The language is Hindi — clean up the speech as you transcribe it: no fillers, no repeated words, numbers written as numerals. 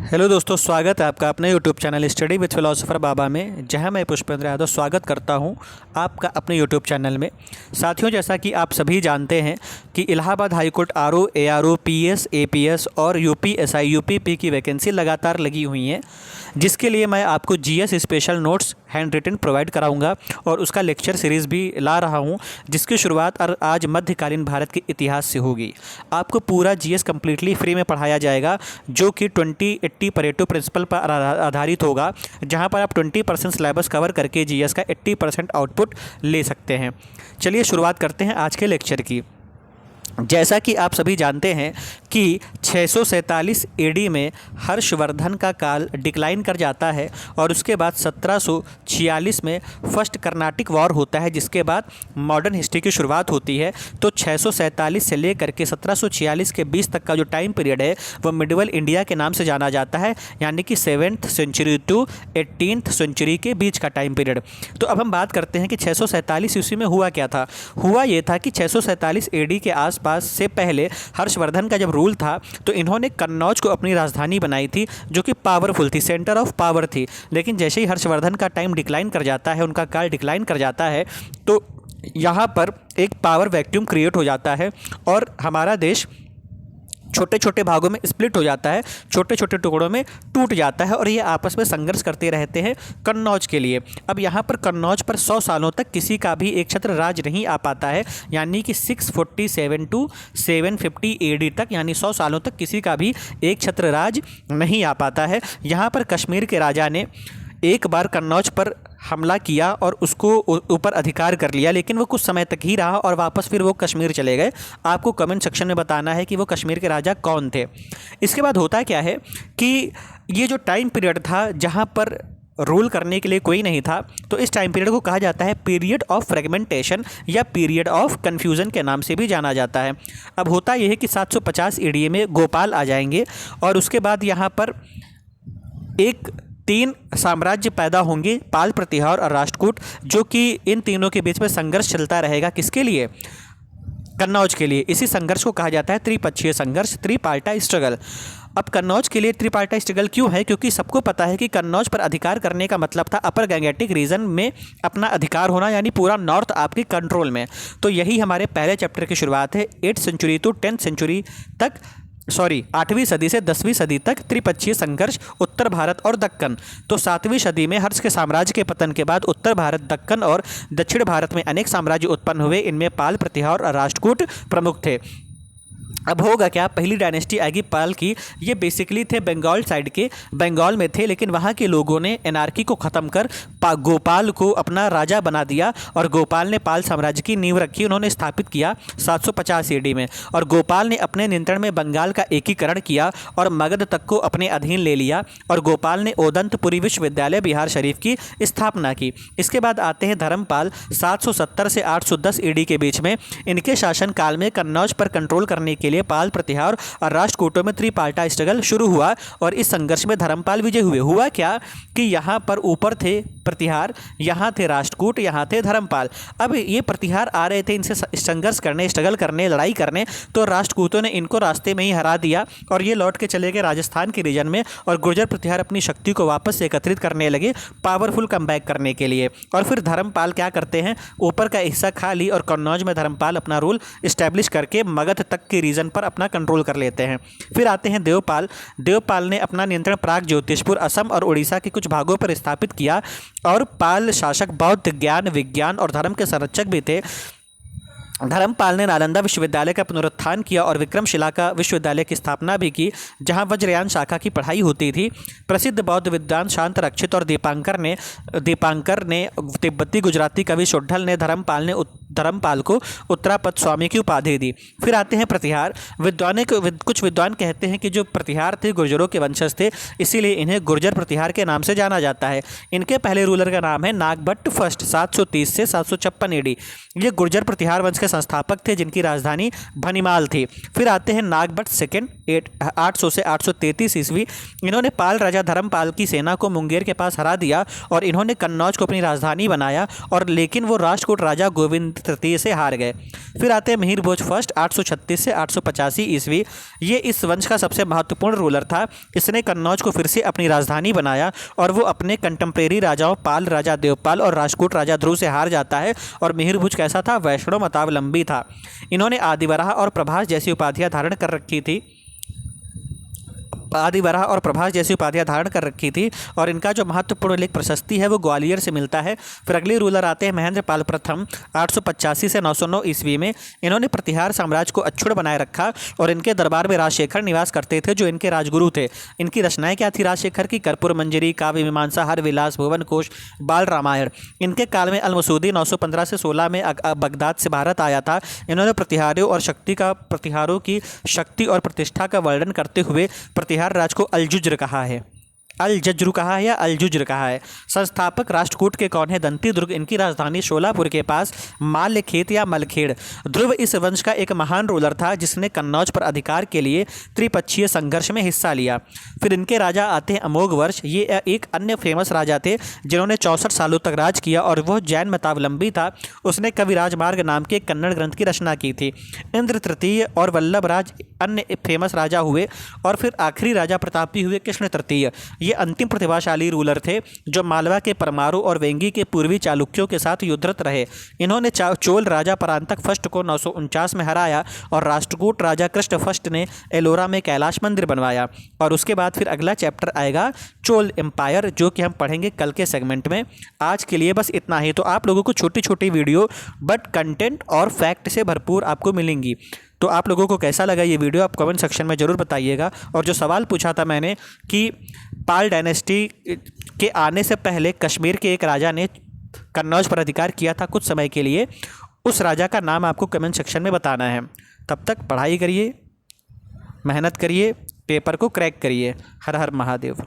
हेलो दोस्तों, स्वागत है आपका अपने YouTube channel study with philosopher Baba में, जहां मैं पुष्पेंद्र यादव स्वागत करता हूं आपका अपने यूट्यूब चैनल में। साथियों, जैसा कि आप सभी जानते हैं कि Allahabad high court RO, ARO, PS, APS और यूपीएसआई, यूपीपी की वैकेंसी लगातार लगी हुई हैं, जिसके लिए मैं आपको GS special notes handwritten provide कराऊंगा और उसका लेक्चर सीरीज़ भी ला रहा हूं, जिसकी शुरुआत आज मध्यकालीन भारत के इतिहास से होगी। आपको पूरा जीएस कम्प्लीटली फ्री में पढ़ाया जाएगा, जो कि 20-80 परेटो प्रिंसिपल पर आधारित होगा, जहां पर आप 20% सिलेबस कवर करके जीएस का 80% आउटपुट ले सकते हैं। चलिए शुरुआत करते हैं आज के लेक्चर की। जैसा कि आप सभी जानते हैं कि 647 एडी में हर्षवर्धन का काल डिक्लाइन कर जाता है और उसके बाद 1746 में फर्स्ट कर्नाटिक वॉर होता है, जिसके बाद मॉडर्न हिस्ट्री की शुरुआत होती है। तो 647 से लेकर के 1746 के बीच तक का जो टाइम पीरियड है वो मिडिवल इंडिया के नाम से जाना जाता है, यानी कि 7th century to 18th century के बीच का टाइम पीरियड। तो अब हम बात करते हैं कि 647 ईस्वी में हुआ क्या था। हुआ ये था कि 647 एडी के आसपास से पहले हर्षवर्धन का जब रूल था तो इन्होंने कन्नौज को अपनी राजधानी बनाई थी, जो कि पावरफुल थी, सेंटर ऑफ पावर थी। लेकिन जैसे ही हर्षवर्धन का टाइम डिक्लाइन कर जाता है, उनका काल डिक्लाइन कर जाता है, तो यहाँ पर एक पावर वैक्यूम क्रिएट हो जाता है और हमारा देश छोटे छोटे भागों में स्प्लिट हो जाता है, छोटे छोटे टुकड़ों में टूट जाता है और ये आपस में संघर्ष करते रहते हैं कन्नौज के लिए। अब यहाँ पर कन्नौज पर 100 सालों तक किसी का भी एक छत्र राज नहीं आ पाता है, यानी कि 647 टू 750 एडी तक, यानी 100 सालों तक किसी का भी एक छत्र राज नहीं आ पाता है। यहाँ पर कश्मीर के राजा ने एक बार कन्नौज पर हमला किया और उसको ऊपर अधिकार कर लिया, लेकिन वो कुछ समय तक ही रहा और वापस फिर वो कश्मीर चले गए। आपको कमेंट सेक्शन में बताना है कि वो कश्मीर के राजा कौन थे। इसके बाद होता क्या है कि ये जो टाइम पीरियड था जहाँ पर रूल करने के लिए कोई नहीं था, तो इस टाइम पीरियड को कहा जाता है पीरियड ऑफ फ्रेगमेंटेशन या पीरियड ऑफ कन्फ्यूज़न के नाम से भी जाना जाता है। अब होता यह है कि 750 ईडी में गोपाल आ जाएंगे और उसके बाद यहाँ पर एक 3 साम्राज्य पैदा होंगे, पाल, प्रतिहार और राष्ट्रकूट, जो कि इन तीनों के बीच में संघर्ष चलता रहेगा। किसके लिए? कन्नौज के लिए। इसी संघर्ष को कहा जाता है त्रिपक्षीय संघर्ष, त्रिपार्टा स्ट्रगल। अब कन्नौज के लिए त्रिपार्टा स्ट्रगल क्यों है? क्योंकि सबको पता है कि कन्नौज पर अधिकार करने का मतलब था अपर गंगेटिक रीजन में अपना अधिकार होना, यानी पूरा नॉर्थ आपके कंट्रोल में। तो यही हमारे पहले चैप्टर की शुरुआत है। 8th century to 10th century तक, 8वीं सदी से 10वीं सदी तक त्रिपक्षीय संघर्ष, उत्तर भारत और दक्कन। तो 7वीं सदी में हर्ष के साम्राज्य के पतन के बाद उत्तर भारत, दक्कन और दक्षिण भारत में अनेक साम्राज्य उत्पन्न हुए। इनमें पाल, प्रतिहार और राष्ट्रकूट प्रमुख थे। अब होगा क्या, पहली डायनेस्टी आएगी पाल की। ये बेसिकली थे बंगाल साइड के, बंगाल में थे, लेकिन वहाँ के लोगों ने एनार्की को ख़त्म कर गोपाल को अपना राजा बना दिया और गोपाल ने पाल साम्राज्य की नींव रखी। उन्होंने स्थापित किया 750 ईडी में और गोपाल ने अपने नियंत्रण में बंगाल का एकीकरण किया और मगध तक को अपने अधीन ले लिया और गोपाल ने ओदंतपुरी विश्वविद्यालय बिहार शरीफ की स्थापना की। इसके बाद आते हैं धर्मपाल 770 से 810 ईडी के बीच में। इनके शासनकाल में कन्नौज पर कंट्रोल करने के लिए पाल, प्रतिहार और राष्ट्रकूटों में त्रिपार्टा स्ट्रगल शुरू हुआ और इस संघर्ष में धर्मपाल विजय हुए। हुआ क्या कि यहाँ पर ऊपर थे प्रतिहार, यहाँ थे राष्ट्रकूट, यहाँ थे धर्मपाल। अब ये प्रतिहार आ रहे थे इनसे संघर्ष करने, स्ट्रगल करने, लड़ाई करने, तो राष्ट्रकूटों ने इनको रास्ते में ही हरा दिया और ये लौट के चले गए राजस्थान के रीजन में और गुर्जर प्रतिहार अपनी शक्ति को वापस से एकत्रित करने लगे पावरफुल कमबैक करने के लिए। और फिर धर्मपाल क्या करते हैं, ऊपर का हिस्सा खा ली और कन्नौज में धर्मपाल अपना रूल इस्टेब्लिश करके मगध तक के रीजन पर अपना कंट्रोल कर लेते हैं। फिर आते हैं देवपाल। देवपाल ने अपना नियंत्रण प्राग ज्योतिषपुर, असम और उड़ीसा के कुछ भागों पर स्थापित किया और पाल शासक बौद्ध ज्ञान, विज्ञान और धर्म के संरक्षक भी थे। धर्मपाल ने नालंदा विश्वविद्यालय का पुनरुत्थान किया और विक्रमशिला का विश्वविद्यालय की स्थापना भी की, जहां वज्रयान शाखा की पढ़ाई होती थी। प्रसिद्ध बौद्ध विद्वान शांत रक्षित और दीपांकर ने तिब्बती गुजराती कवि शोड्डल ने धर्मपाल को उत्तरापद स्वामी की उपाधि दी। फिर आते हैं प्रतिहार। कुछ विद्वान कहते हैं कि जो प्रतिहार थे गुर्जरों के वंशज थे, इसीलिए इन्हें गुर्जर प्रतिहार के नाम से जाना जाता है। इनके पहले रूलर का नाम है नागभट्ट फर्स्ट, 730 से 756 एडी। ये गुर्जर प्रतिहार वंश के संस्थापक थे जिनकी राजधानी भनिमाल थी। फिर आते हैं नागभट्ट सेकंड 800 से 833 ईस्वी। इन्होंने पाल राजा धर्मपाल की सेना को मुंगेर के पास हरा दिया और इन्होंने कन्नौज को अपनी राजधानी बनाया, और लेकिन वो राष्ट्रकूट राजा गोविंद तृतीय से हार गए। फिर आते हैं मिहिर भोज फर्स्ट 836 से 885 ईस्वी। ये इस वंश का सबसे महत्वपूर्ण रूलर था। इसने कन्नौज को फिर से अपनी राजधानी बनाया और वो अपने कंटेम्प्रेरी राजाओं पाल राजा देवपाल और राष्ट्रकूट राजा ध्रुव से हार जाता है। और मिहिर भोज कैसा था? वैष्णव मतावलंबी था। इन्होंने आदिवराह और प्रभास जैसी उपाधियां धारण कर रखी थी और इनका जो महत्वपूर्ण लेख प्रशस्ति है वो ग्वालियर से मिलता है। फिर अगले रूलर आते हैं महेंद्र पाल प्रथम 885 से 909 ईस्वी में। इन्होंने प्रतिहार साम्राज्य को अक्षुण्ण बनाए रखा और इनके दरबार में राजशेखर निवास करते थे जो इनके राजगुरु थे। इनकी रचनाएं क्या थी राजशेखर की? कर्पूर मंजरी, काव्य मीमांसा, हर विलास, भुवन कोश, बाल रामायण। इनके काल में अलमसूदी 915 से 16 में बगदाद से भारत आया था। इन्होंने प्रतिहारों की शक्ति और प्रतिष्ठा का वर्णन करते हुए प्रतिहार राज को अलजुज्र कहा है। अलजज्रु कहा है या अलजुज्र कहा है। संस्थापक राष्ट्रकूट के कौन है? दंती दुर्ग। इनकी राजधानी शोलापुर के पास माल्यखेत या मलखेड़। ध्रुव इस वंश का एक महान रूलर था जिसने कन्नौज पर अधिकार के लिए त्रिपक्षीय संघर्ष में हिस्सा लिया। फिर इनके राजा आते हैं अमोघ वर्ष। ये एक अन्य फेमस राजा थे जिन्होंने 64 सालों तक राज किया और वह जैन मतावलंबी था। उसने कविराज मार्ग नाम के कन्नड़ ग्रंथ की रचना की थी। इंद्र तृतीय और वल्लभ राज अन्य फेमस राजा हुए और फिर आखिरी राजा प्रतापी हुए कृष्ण तृतीय। ये अंतिम प्रतिभाशाली रूलर थे जो मालवा के परमारु और वेंगी के पूर्वी चालुक्यों के साथ युद्धरत रहे। इन्होंने चोल राजा परांतक फर्स्ट को 949 में हराया और राष्ट्रकूट राजा कृष्ण फर्स्ट ने एलोरा में कैलाश मंदिर बनवाया। और उसके बाद फिर अगला चैप्टर आएगा चोल एम्पायर, जो कि हम पढ़ेंगे कल के सेगमेंट में। आज के लिए बस इतना ही। तो आप लोगों को छोटी छोटी वीडियो बट कंटेंट और फैक्ट से भरपूर आपको मिलेंगी। तो आप लोगों को कैसा लगा ये वीडियो आप कमेंट सेक्शन में ज़रूर बताइएगा। और जो सवाल पूछा था मैंने कि पाल डायनेस्टी के आने से पहले कश्मीर के एक राजा ने कन्नौज पर अधिकार किया था कुछ समय के लिए, उस राजा का नाम आपको कमेंट सेक्शन में बताना है। तब तक पढ़ाई करिए, मेहनत करिए, पेपर को क्रैक करिए। हर हर महादेव।